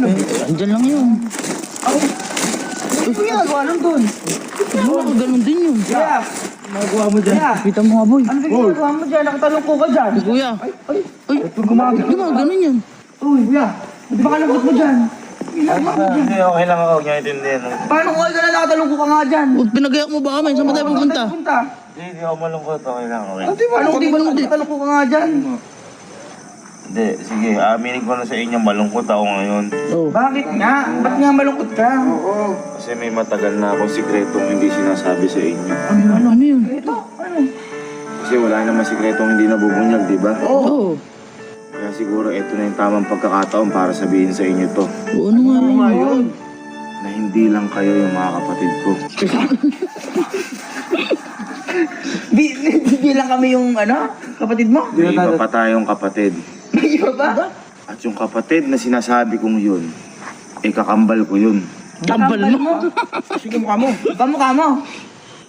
Ano? Andyan lang yun. Ay! Ano yung ginagawa nun dun? Ganun din yun. Kuya! Magawa mo dyan. Kuya! Kita mo nga, boy. Ano yung ginagawa mo dyan? Nakatalong ko ka dyan. Kuya. Ay! Ay, ganun yan. Uy, kuya! Di ba kalungkot mo dyan? Ginagawa mo dyan. Hindi, okay lang ako. Huwag niya intindihan. Paano kung ka na nakatalong ko ka nga dyan? Huwag pinagayak mo ba kami? Saan ba tayo pupunta? Hindi ako malungkot. Okay lang, okay. Paano di ba nakatalong ko ka nga dyan? Hindi, sige. Aminin ko na sa inyo, malungkot ako ngayon. Oh. Bakit nga? Ba't nga malungkot ka? Kasi may matagal na akong sikretong hindi sinasabi sa inyo. Ano yun? Ito, ano? Kasi wala naman sikretong hindi nabubunyag, di ba? Oo. Kaya siguro ito na yung tamang pagkakataon para sabihin sa inyo to. Oo, ano nga yun? Na hindi lang kayo yung mga kapatid ko. Bilang kami yung ano? Kapatid mo? May iba pa tayong kapatid. May iba ba? At yung kapatid na sinasabi kong yun, kakambal ko yun. Tambal mo. Sige mukha mo. Mukha mo.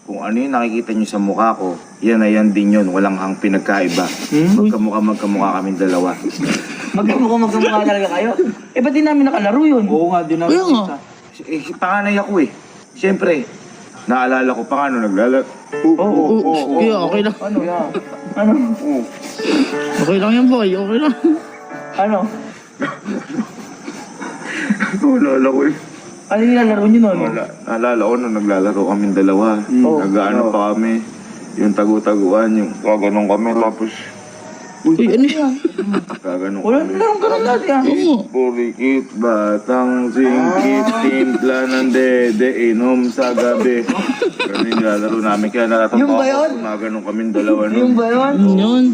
Kung ano yung nakikita nyo sa mukha ko, yan na yan din yun. Walang hang pinagkaiba. Magkamukha kaming dalawa. Magkamukha talaga kayo. Eh, ba't di namin nakalaro yun? Oo nga, din Kaya nga. panganay ako eh. Siyempre, naalala ko pa nga naglalaro. Kaya okay lang. Ano? Ano? Okay lang yan, boy. Okay lang. Ano? Naalala ko eh. Ano yung nilalaro nyo nun? Naalala ko nung naglalaro kaming dalawa. Nag-ano pa kami. Yung tagu-taguan, yung gaganong kami. Tapos, Uy, ano yan? gaganong Wala kami. nalang ganun dati ah. Oo. Purikit, batang singkit, timpla ng dede, inom sa gabi. Ganun yung nilalaro namin. Kaya natatawa Yung ba yun? ko kung naganong kaming dalawa nun. Yung ba yun? Yun.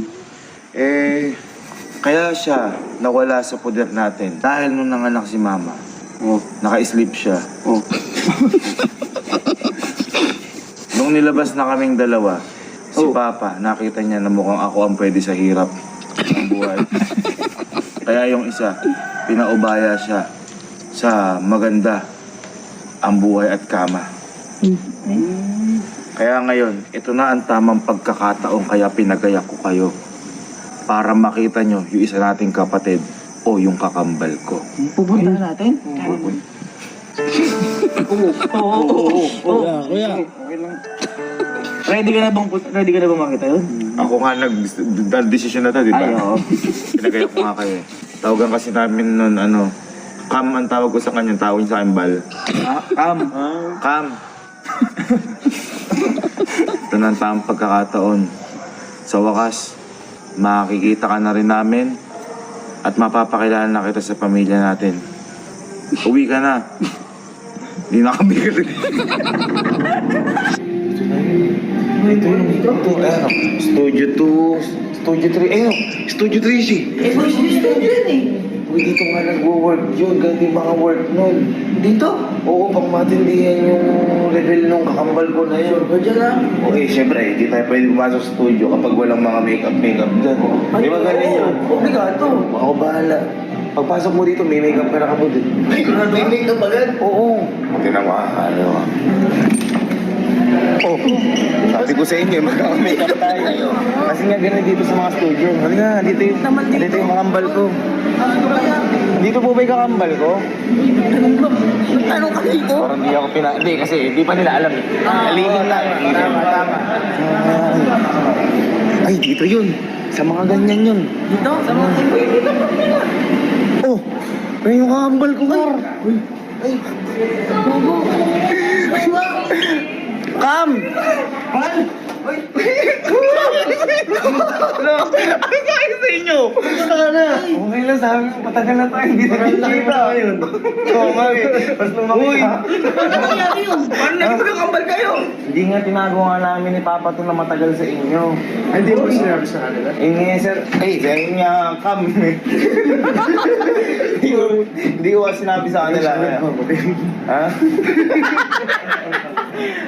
Kaya siya nawala sa poder natin. Dahil nung nanganak si mama, naka-sleep siya. Nung nilabas na kaming dalawa, si Papa, nakita niya na mukhang ako ang pwede sa hirap ng buhay. Kaya yung isa, pinaubaya siya sa maganda ang buhay at kama. Kaya ngayon, ito na ang tamang pagkakataon kaya pinagayak ko kayo para makita nyo yung isa nating kapatid o yung kakambal ko. Pupuntahan natin? Kuya. Ready ka na bang makita yun? Ako nga nag-desisyon na to, di ba? Ay, oo. Pinagayak ko nga kayo eh. Tawagan kasi namin nun, Cam ang tawag ko sa kanya, tawag niya sa akin, Bal. Cam! Ito na ang tamang pagkakataon. Sa wakas, makikita ka na rin namin at mapapakilala na kita sa pamilya natin. Uwi ka na. Hindi na kami ka rin. Studio 2, Studio 3, Studio 3 siya. Eh, boy, studio yun eh. Uy, dito nga nag-work yun, ganito yung mga work nun. Dito? Oo, pang matindihan yung level nung kakambal ko na yun. Ba dyan ah? Okay, syempre, hindi tayo pwede pumasok sa studio kapag walang mga makeup dyan. Di ba ganun yun? Obrigado. Ako bahala. Pagpasok mo dito, may makeup ka na kabod eh. May makeup agad? Oo. Tingnan mo, sabi ko sa inyo, magkaka-makeup tayo. Kasi nga ganun dito sa mga studio. Halika, dito yung kakambal ko. Dito po ba yung kakambal ko? Anong ka dito? Parang di ako hindi kasi hindi pa nila alam eh. Alilin lang. Tama. Ay, dito yun. Sa mga ganyan yun. Dito? Sa mga dito? Oh, ay yung kakambal ko, Kar. Ay, gogo. Ay, ba? Kam! Pan? Ay, Ano kayo sa inyo? Gusto ka na. Okay lang, sabi ko, patagal na tayo. Hindi na nakikita ngayon. Oo nga eh. Mas lumaki ka. ano nangyari yun? Paano naging magkakambal kayo? Hindi nga tinago nga namin ni Papa ito na matagal sa inyo. Ay, hindi mo sinabi sa kanila? Eh nga sir, sa inyo nga Kam. Hindi ko sinabi sa kanila. Ha?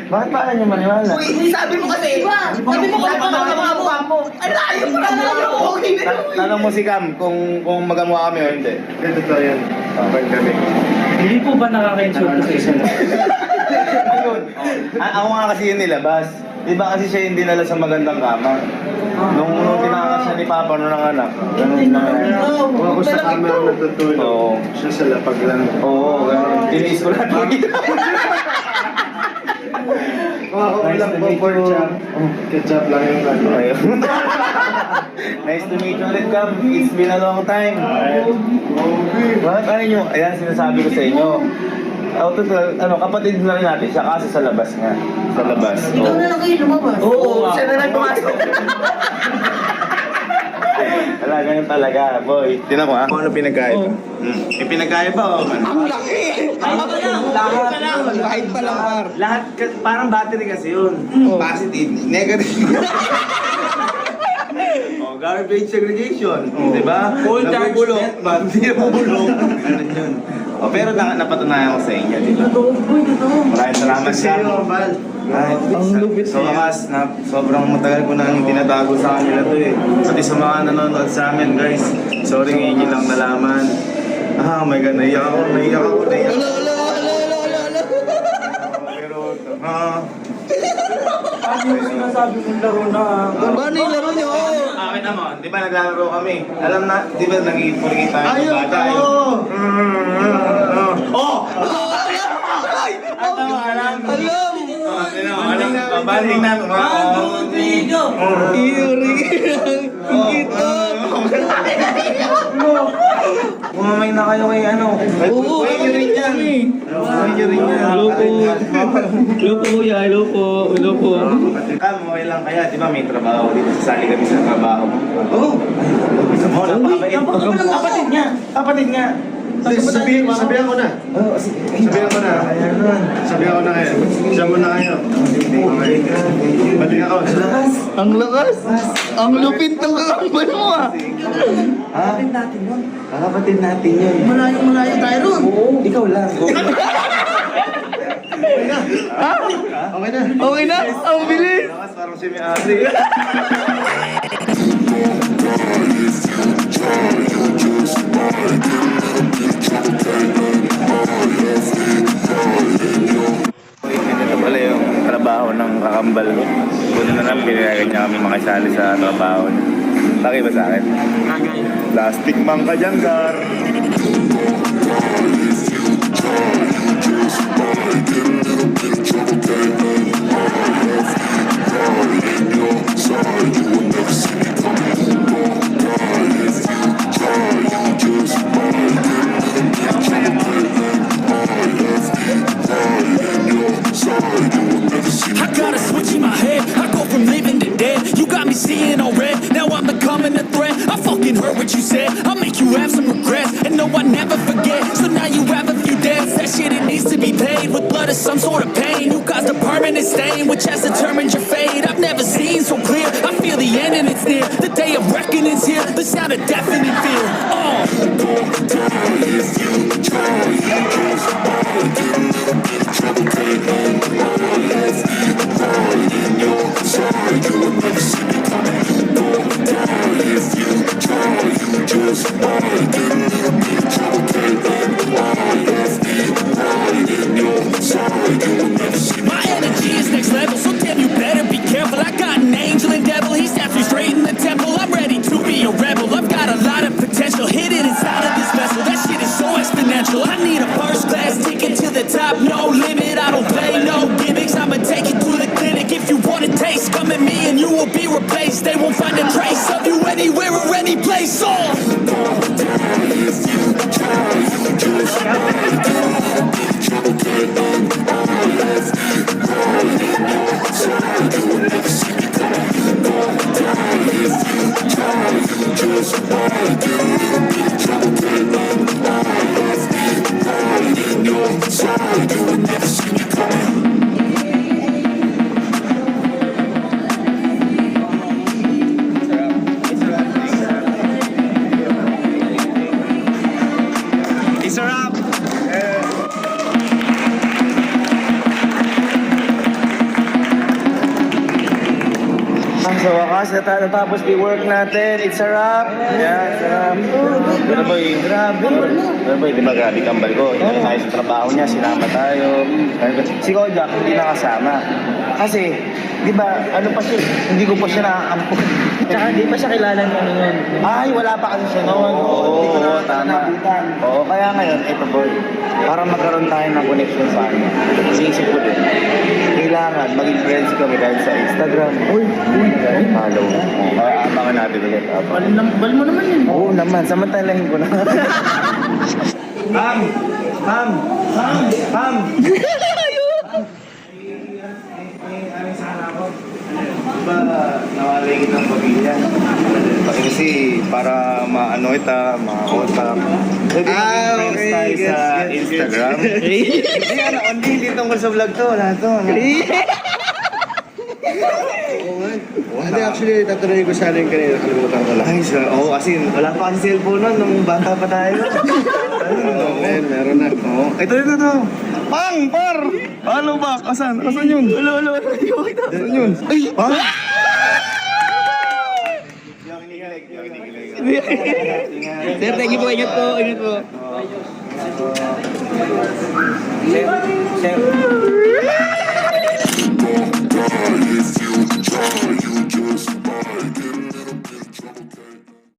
Bakit pa niyo maniwala? Uy, sabi mo kasi, sabi mo kasi mga mo. Ang layo mo na layo. Okay na yun. Tanong mo si Kam kung magamwa kami o hindi. Ito to yun. Okay kami. Hindi po ba nakaka-insult sa isa na? Ayun. Ako nga kasi yun nilabas. Di ba kasi siya yung dinala sa magandang kama? Nung tinangan siya ni Papa nung nanganak. Ganun na. Kung ako sa kama ako natutulog, Oo. siya sa lapag lang. Oo, ganun. Tiniis ko lahat. Kung ako ulang po pork chop, ketchup lang yung ano. Ayun. Nice to meet you ulit, Cam. It's been a long time. Bakit ano nyo? Ayan, sinasabi ko sa inyo. Total, kapatid na rin natin siya kasi sa labas nga. Sa labas. Ikaw na lang kayo lumabas. Oo, Siya na lang pumasok. Wala, ganyan talaga, boy. Tinan mo, Kung ano pinagkaiba? May pinagkaiba, Ang laki! Kahit pa lang, par. Lahat, parang battery kasi yun. Positive, negative. Garbage segregation. Di ba? Full charge Nabubulok. net, man. Hindi nabubulok. Ganun yun. Pero napatunayan ko sa inyo, di ba? Maraming salamat sa So wakas, sobrang matagal ko nang tinatago sa kanila to eh. Pati sa mga nanonood sa amin guys. Sorry ngayon nyo lang nalaman. Oh my God, naiyak ako. Pero, Ano yung sinasabi mong laro na? Paano yung laro niyo? akin naman, di ba naglalaro kami? Alam na, di ba nag-iipuri tayo ng bata? Oh! Alam! Baling na. 1, 2, 3, go! Umamay na kayo kay ano. Oo, Uy, nyo rin yan. Uy, nyo rin yan. Hello po. Okay lang kaya, di ba may trabaho dito? Sasali kami sa trabaho mo. Oo. Oo, napakabait. Kapatid niya. Kapatid nga. Sabihan ko na. Oo, Sabihan ko na. Sabihan ko na kayo. Siya mo na kayo. Balik ako. Ang lakas! Ang lupit ng kakambal mo ah! Kapatid natin yun. Kapatid natin yun. Malayo tayo ron. Oo, ikaw lang. Okay na. Okay na? Ang bilis! Parang si Miasi. Ito pala yung trabaho ng kakambal ko. Puno na lang, pinayagan niya kami makisali sa trabaho niya. Laki ba sa akin? Plastic man ka dyan, Gar. I got a switch in my head. I go from living to dead. You got me seeing all red. Now I'm becoming a threat. I fucking heard what you said. I'll make you have some regrets. And no, I never forget. So now you have a few debts. That shit, it needs to be paid with blood or some sort of pain. You caused a permanent stain, which has determined your fate. I've never seen so clear. I feel the end and it's near. The day of reckoning's here. The sound of deafening fear. My energy is next level, so damn you better be careful. I got an angel and devil, he snaps me straight in the temple. I'm ready to be a rebel, I've got a lot of potential hidden inside of this vessel. That shit is so exponential. I need a first class ticket to the top, no limit. I don't play no gimmicks, I'ma take you to the clinic. If you want a taste, come at me and you will be replaced. They won't find a trace of you anywhere or any place. It's a wrap! Sa wakas, natapos yung work natin. It's a wrap. Yeah, it's a wrap. Pero boy, grabe. Pero boy, di ba grabe kambal ko? Hindi tayo sa trabaho niya, sinama tayo. Si Kojak, hindi nakasama. Kasi, di ba, ano pa siya, hindi ko pa siya nakakampun. Tsaka hindi pa siya kilala ng ano nun. Ay, wala pa kasi siya noon. Oo, tama. Oo, kaya ngayon, ito boy, para magkaroon tayo ng connection sa kanya. Kasi isip ko din, kailangan maging friends kami dahil sa Instagram. Uy, follow. Kaya abangan natin ulit. Bal mo naman yun. Oo naman, samantalahin ko na. Pam! Pam! Pam! Diba, nawalay kitang pamilya. Kasi para maano kita, ma-contact. Pwede maging friends tayo sa Instagram. Hindi, ano, hindi tungkol sa vlog to. Wala to. Hindi, actually, tatanungin ko sana yung kanina, nakalimutan ko lang. Ay, oo, kasi wala pa kasi cellphone nun nung bata pa tayo. Meron na. Oo. Ito. Pang! Par! Paano ba? Asan yun? Ulo. Asan yun? Ay! Pang! Sir, thank you po. Ingat po. Sir,